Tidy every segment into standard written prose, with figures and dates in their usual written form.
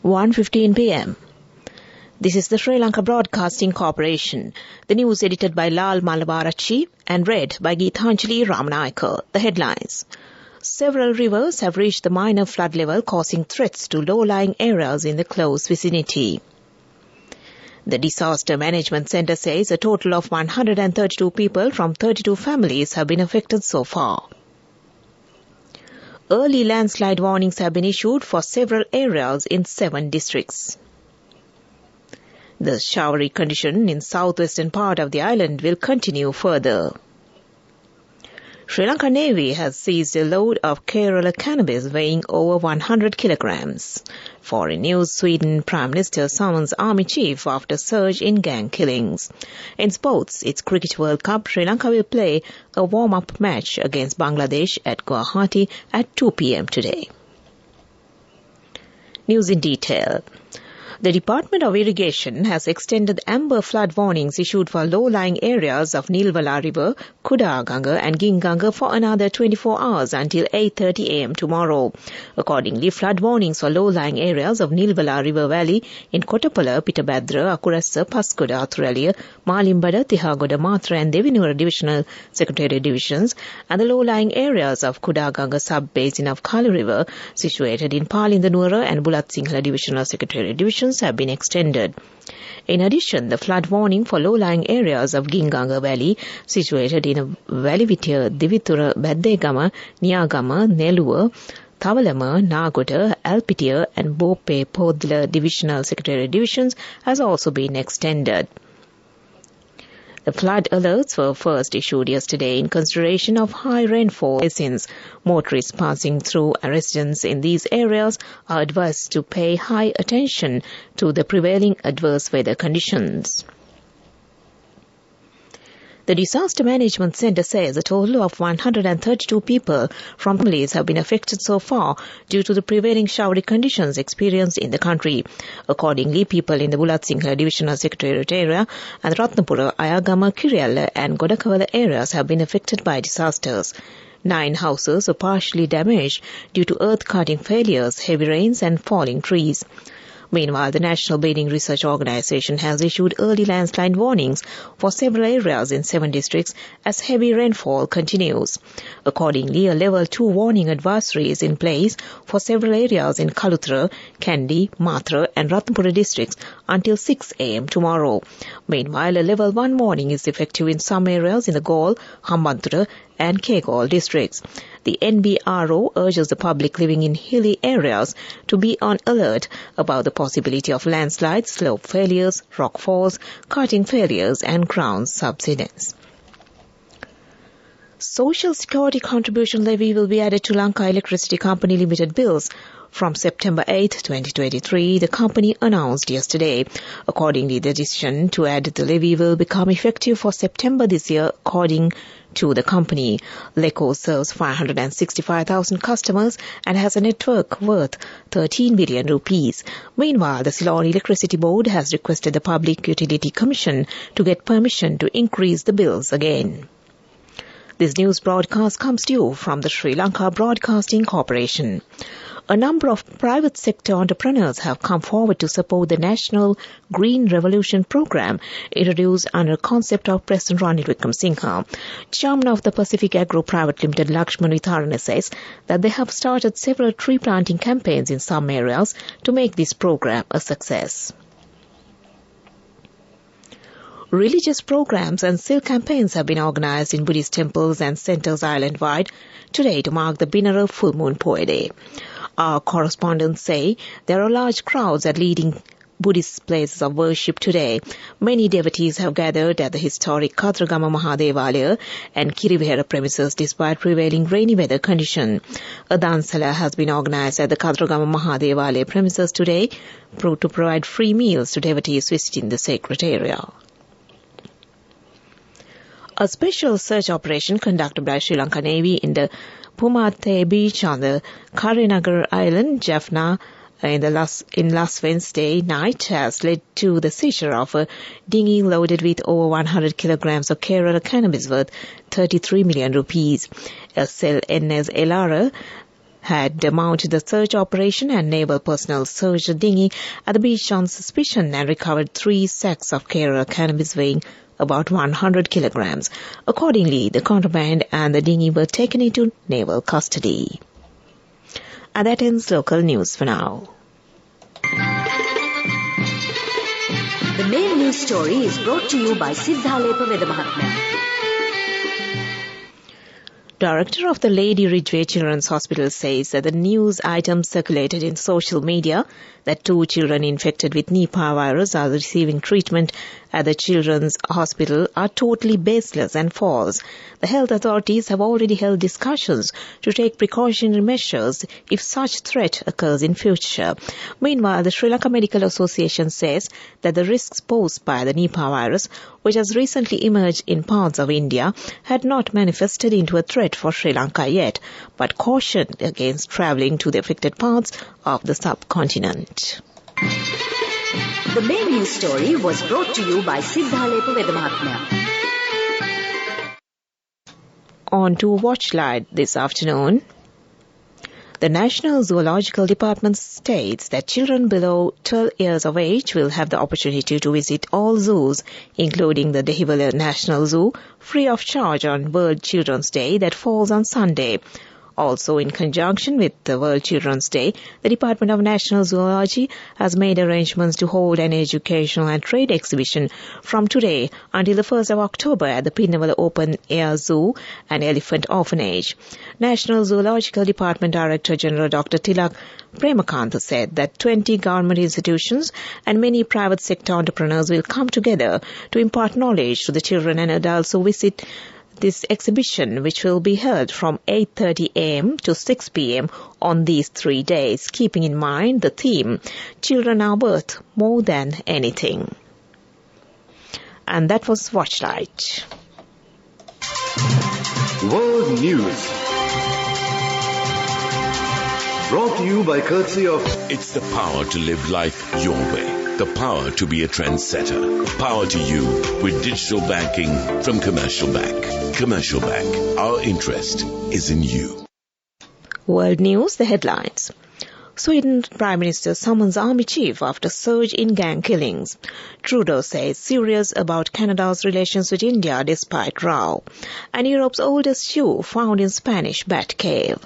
1:15 p.m. This is the Sri Lanka Broadcasting Corporation. The news edited by Lal Malabarachchi and read by Geethanjali Ramanayaka. The headlines. Several rivers have reached the minor flood level, causing threats to low-lying areas in the close vicinity. The Disaster Management Centre says a total of 132 people from 32 families have been affected so far. Early landslide warnings have been issued for several areas in 7 districts. The showery condition in southwestern part of the island will continue further. Sri Lanka Navy has seized a load of Kerala cannabis weighing over 100 kilograms. Foreign news, Sweden Prime Minister summons Army Chief after surge in gang killings. In sports, it's Cricket World Cup. Sri Lanka will play a warm-up match against Bangladesh at Guwahati at 2 p.m. today. News in detail. The Department of Irrigation has extended amber flood warnings issued for low-lying areas of Nilwala River, Kudaganga and Ginganga for another 24 hours until 8:30 a.m. tomorrow. Accordingly, flood warnings for low-lying areas of Nilwala River Valley in Kotapala, Pitabhadra, Akurassa, Paskoda, Athuraliya, Malimbada, Tihagoda, Matra and Devinura Divisional Secretariat Divisions and the low-lying areas of Kudaganga sub-basin of Kali River situated in Palindanuara and Bulat Sinhala Divisional Secretariat Divisions have been extended. In addition, the flood warning for low-lying areas of Ginganga Valley, situated in Valivitya, Divitura, Baddegama, Niyagama, Nelua, Thavalama, Nagota, Alpitiya and Bope Podla Divisional Secretariat Divisions, has also been extended. The flood alerts were first issued yesterday in consideration of high rainfall basins. Motorists passing through residents in these areas are advised to pay high attention to the prevailing adverse weather conditions. The Disaster Management Centre says a total of 132 people from families have been affected so far due to the prevailing showery conditions experienced in the country. Accordingly, people in the Bulat Sinhala Divisional Secretariat area and Ratnapura, Ayagama, Kiriyalla and Godakavala areas have been affected by disasters. 9 houses were partially damaged due to earth-cutting failures, heavy rains and falling trees. Meanwhile, the National Bathing Research Organisation has issued early landslide warnings for several areas in 7 districts as heavy rainfall continues. Accordingly, a Level 2 warning advisory is in place for several areas in Kaluthra, Kandy, Matra and Ratnapura districts until 6 a.m. tomorrow. Meanwhile, a Level 1 warning is effective in some areas in the Galle, Hambantota and Kegol districts. The NBRO urges the public living in hilly areas to be on alert about the possibility of landslides, slope failures, rock falls, cutting failures and ground subsidence. Social Security Contribution Levy will be added to Lanka Electricity Company Limited bills from September 8, 2023, the company announced yesterday. Accordingly, the decision to add the levy will become effective for September this year, according to the company. LECO serves 565,000 customers and has a network worth 13 billion rupees. Meanwhile, the Ceylon Electricity Board has requested the Public Utility Commission to get permission to increase the bills again. This news broadcast comes to you from the Sri Lanka Broadcasting Corporation. A number of private sector entrepreneurs have come forward to support the National Green Revolution program introduced under the concept of President Ranil Wickremesinghe. Chairman of the Pacific Agro Private Limited, Lakshman Vitharana, says that they have started several tree planting campaigns in some areas to make this program a success. Religious programs and silk campaigns have been organized in Buddhist temples and centers island-wide today to mark the Binara Full Moon Poya Day. Our correspondents say there are large crowds at leading Buddhist places of worship today. Many devotees have gathered at the historic Kadragama Mahadevalaya and Kirivihara premises despite prevailing rainy weather condition. A Dansala has been organized at the Kadragama Mahadevalaya premises today to provide free meals to devotees visiting the sacred area. A special search operation conducted by Sri Lanka Navy in the Pumate beach on the Karinagar Island, Jaffna, last Wednesday night has led to the seizure of a dinghy loaded with over 100 kilograms of Kerala cannabis worth 33 million rupees. SLNS Elara had mounted the search operation and naval personnel searched the dinghy at the beach on suspicion and recovered 3 sacks of Kerala cannabis weighing about 100 kilograms. Accordingly, the contraband and the dinghy were taken into naval custody. And that ends local news for now. The main news story is brought to you by Sinhala Mahatma. Director of the Lady Ridgeway Children's Hospital says that the news items circulated in social media that 2 children infected with Nipah virus are receiving treatment at the Children's Hospital are totally baseless and false. The health authorities have already held discussions to take precautionary measures if such threat occurs in future. Meanwhile, the Sri Lanka Medical Association says that the risks posed by the Nipah virus, which has recently emerged in parts of India, had not manifested into a threat for Sri Lanka yet, but cautioned against travelling to the affected parts of the subcontinent. The main news story was brought to you by Sinhala Mahatma. On to Watchlight this afternoon. The National Zoological Department states that children below 12 years of age will have the opportunity to visit all zoos, including the Dehiwala National Zoo, free of charge on World Children's Day that falls on Sunday. Also, in conjunction with the World Children's Day, the Department of National Zoology has made arrangements to hold an educational and trade exhibition from today until the 1st of October at the Pinnavala Open Air Zoo and Elephant Orphanage. National Zoological Department Director General Dr. Tilak Premakantha said that 20 government institutions and many private sector entrepreneurs will come together to impart knowledge to the children and adults who visit this exhibition, which will be held from 8:30 a.m. to 6 p.m. on these 3 days, keeping in mind the theme, Children Are Worth More Than Anything. And that was Watchlight. World News. Brought to you by courtesy of... It's the power to live life your way. The power to be a trendsetter. Power to you with digital banking from Commercial Bank. Commercial Bank. Our interest is in you. World News, the headlines. Sweden's Prime Minister summons army chief after surge in gang killings. Trudeau says serious about Canada's relations with India despite row. And Europe's oldest shoe found in Spanish bat cave.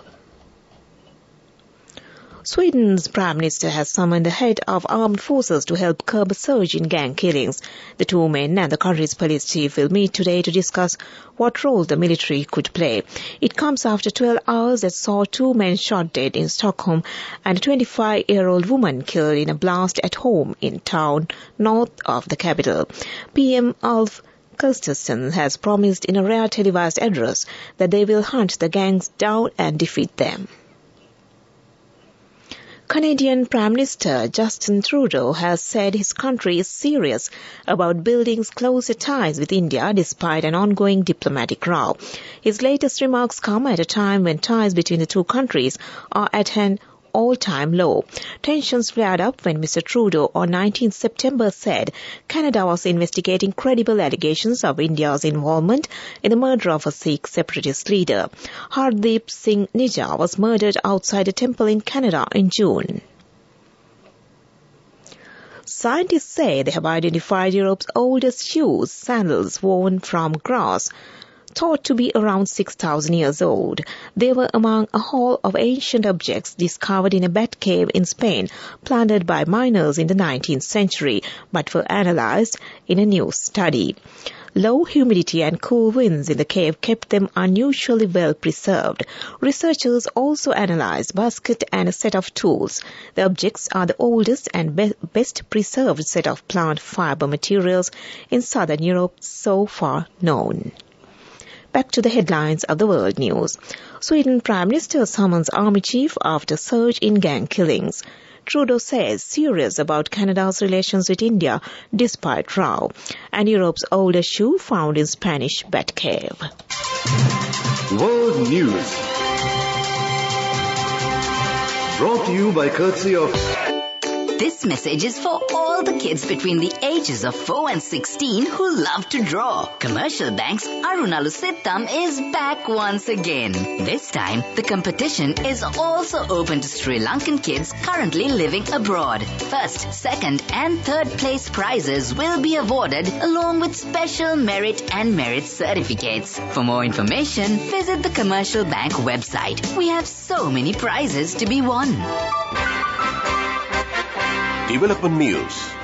Sweden's Prime Minister has summoned the head of armed forces to help curb a surge in gang killings. The 2 men and the country's police chief will meet today to discuss what role the military could play. It comes after 12 hours that saw 2 men shot dead in Stockholm and a 25-year-old woman killed in a blast at home in town north of the capital. PM Ulf Kristersson has promised in a rare televised address that they will hunt the gangs down and defeat them. Canadian Prime Minister Justin Trudeau has said his country is serious about building closer ties with India despite an ongoing diplomatic row. His latest remarks come at a time when ties between the 2 countries are at an all-time low. Tensions flared up when Mr. Trudeau on 19 September said Canada was investigating credible allegations of India's involvement in the murder of a Sikh separatist leader. Hardeep Singh Nijjar was murdered outside a temple in Canada in June. Scientists say they have identified Europe's oldest shoes, sandals worn from grass, thought to be around 6,000 years old. They were among a haul of ancient objects discovered in a bat cave in Spain, plundered by miners in the 19th century, but were analyzed in a new study. Low humidity and cool winds in the cave kept them unusually well preserved. Researchers also analyzed a basket and a set of tools. The objects are the oldest and best preserved set of plant fiber materials in southern Europe so far known. Back to the headlines of the world news. Sweden Prime Minister summons army chief after surge in gang killings. Trudeau says serious about Canada's relations with India despite row. And Europe's oldest shoe found in Spanish bat cave. World News. Brought to you by courtesy of... This message is for all the kids between the ages of 4 and 16 who love to draw. Commercial Bank's Arunalu Sittam is back once again. This time, the competition is also open to Sri Lankan kids currently living abroad. First, second and third place prizes will be awarded along with special merit and merit certificates. For more information, visit the Commercial Bank website. We have so many prizes to be won. Development News.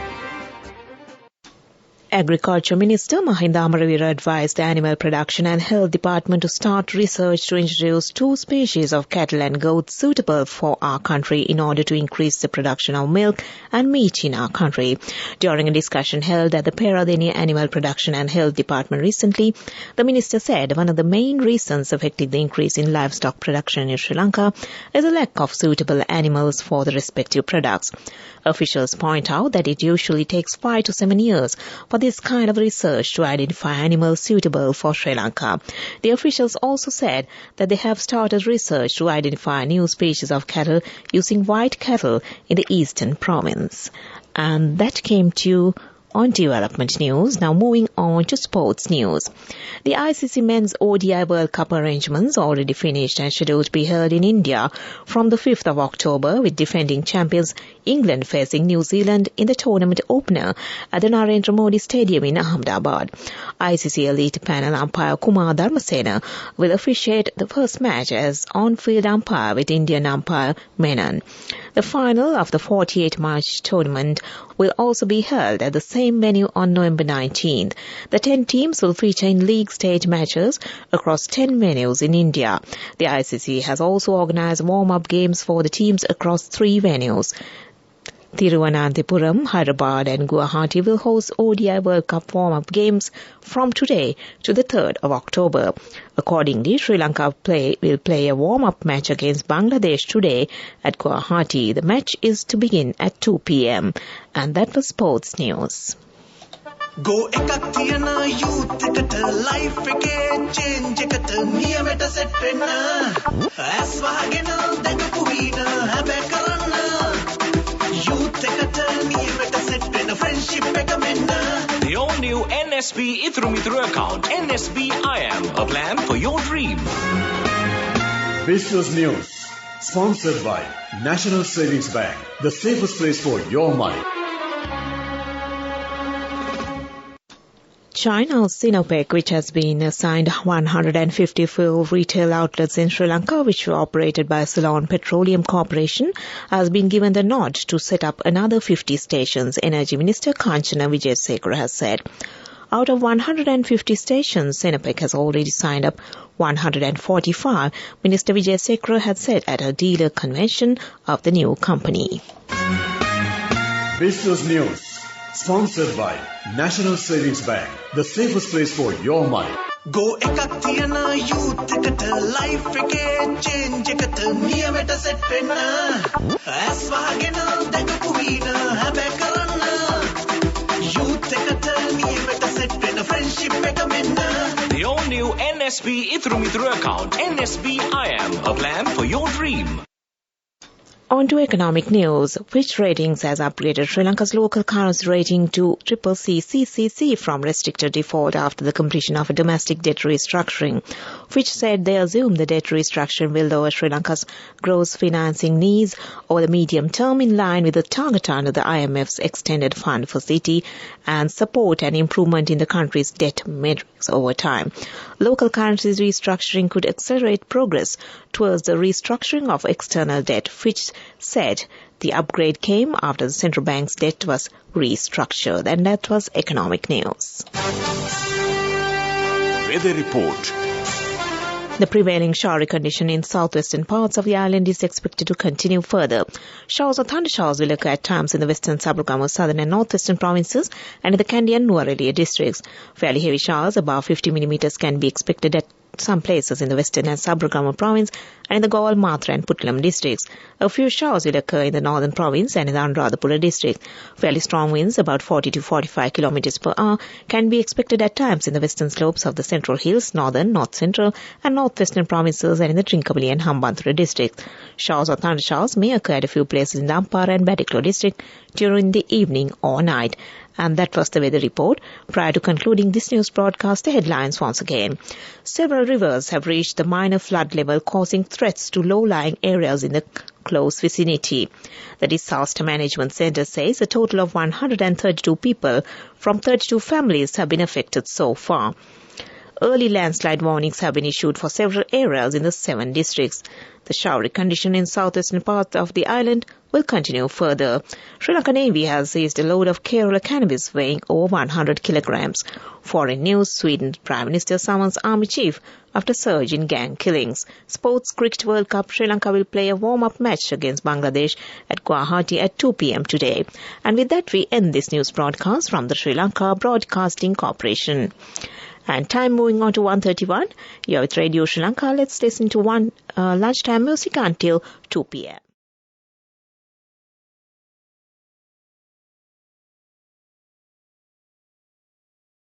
Agriculture Minister Mahinda Amaravira advised the Animal Production and Health Department to start research to introduce 2 species of cattle and goats suitable for our country in order to increase the production of milk and meat in our country. During a discussion held at the Peradeniya Animal Production and Health Department recently, the minister said one of the main reasons affecting the increase in livestock production in Sri Lanka is a lack of suitable animals for the respective products. Officials point out that it usually takes 5 to 7 years for this kind of research to identify animals suitable for Sri Lanka. The officials also said that they have started research to identify a new species of cattle using white cattle in the eastern province. And that came to you on Development News. Now moving on to sports news. The ICC Men's ODI World Cup arrangements already finished and scheduled to be held in India from the 5th of October, with defending champions England facing New Zealand in the tournament opener at the Narendra Modi Stadium in Ahmedabad. ICC elite panel umpire Kumar Dharmasena will officiate the first match as on-field umpire with Indian umpire Menon. The final of the 48-match tournament will also be held at the same venue on November 19th. The 10 teams will feature in league stage matches across 10 venues in India. The ICC has also organized warm-up games for the teams across 3 venues. Thiruvananthapuram, Hyderabad and Guwahati will host ODI World Cup warm-up games from today to the 3rd of October. Accordingly, Sri Lanka will play a warm-up match against Bangladesh today at Guwahati. The match is to begin at 2 p.m. And that was sports news. Go ekak thiyana youth eකට life එකේ change එකට නියමෙට set වෙන්න ඇස් වහගෙන දැකපු වීන හැබැ කරන්න youth එකට නියමෙට set වෙන්න friendship එක මෙන්න. The all-new NSB Ithru account, NSB IM, a plan for your dream. Business News, sponsored by National Savings Bank, the safest place for your money. China's Sinopec, which has been assigned 150 fuel retail outlets in Sri Lanka, which were operated by Ceylon Petroleum Corporation, has been given the nod to set up another 50 stations, Energy Minister Kanchana Wijesekara has said. Out of 150 stations, Sinopec has already signed up 145, Minister Wijesekara had said at a dealer convention of the new company. Business News, sponsored by National Savings Bank, the safest place for your money. Go ekak thiyana youth එකට life එකේ change එකට නියමෙට set වෙන්න ඇස් වහගෙන දැකපු වීන හැබැ කරන්න youth එකට නියමෙට set වෙන්න friendship එක මෙන්න. The all-new NSB Ithru account, NSB IM, a plan for your dream. On to economic news. Fitch Ratings has upgraded Sri Lanka's local currency rating to CCC from restricted default after the completion of a domestic debt restructuring. Fitch said they assume the debt restructuring will lower Sri Lanka's gross financing needs over the medium term in line with the target under the IMF's extended fund facility and support an improvement in the country's debt metrics over time. Local currency restructuring could accelerate progress towards the restructuring of external debt. Fitch said the upgrade came after the central bank's debt was restructured. And that was economic news. Weather report. The prevailing showery condition in southwestern parts of the island is expected to continue further. Showers or thundershowers will occur at times in the western Sabaragamu, southern and northwestern provinces and in the Kandy and Nuwara districts. Fairly heavy showers above 50 millimeters can be expected at some places in the western and Sabaragamuwa province and in the Galle, Mathura and Puttalam districts. A few showers will occur in the northern province and in the Anuradhapura district. Fairly strong winds, about 40 to 45 kilometers per hour, can be expected at times in the western slopes of the Central Hills, northern, north central and northwestern provinces and in the Trincomalee and Hambantota districts. Showers or thundershowers may occur at a few places in the Ampara and Batticaloa district during the evening or night. And that was the weather report. Prior to concluding this news broadcast, the headlines once again. Several rivers have reached the minor flood level, causing threats to low-lying areas in the close vicinity. The Disaster Management Centre says a total of 132 people from 32 families have been affected so far. Early landslide warnings have been issued for several areas in the 7 districts. The showery condition in southwestern part of the island will continue further. Sri Lanka Navy has seized a load of Kerala cannabis weighing over 100 kilograms. Foreign news, Sweden's Prime Minister summons Army Chief after surge in gang killings. Sports Cricket World Cup, Sri Lanka will play a warm-up match against Bangladesh at Guwahati at 2 p.m. today. And with that, we end this news broadcast from the Sri Lanka Broadcasting Corporation. And time moving on to 1:31. You're with Radio Sri Lanka. Let's listen to lunchtime music until 2 p.m.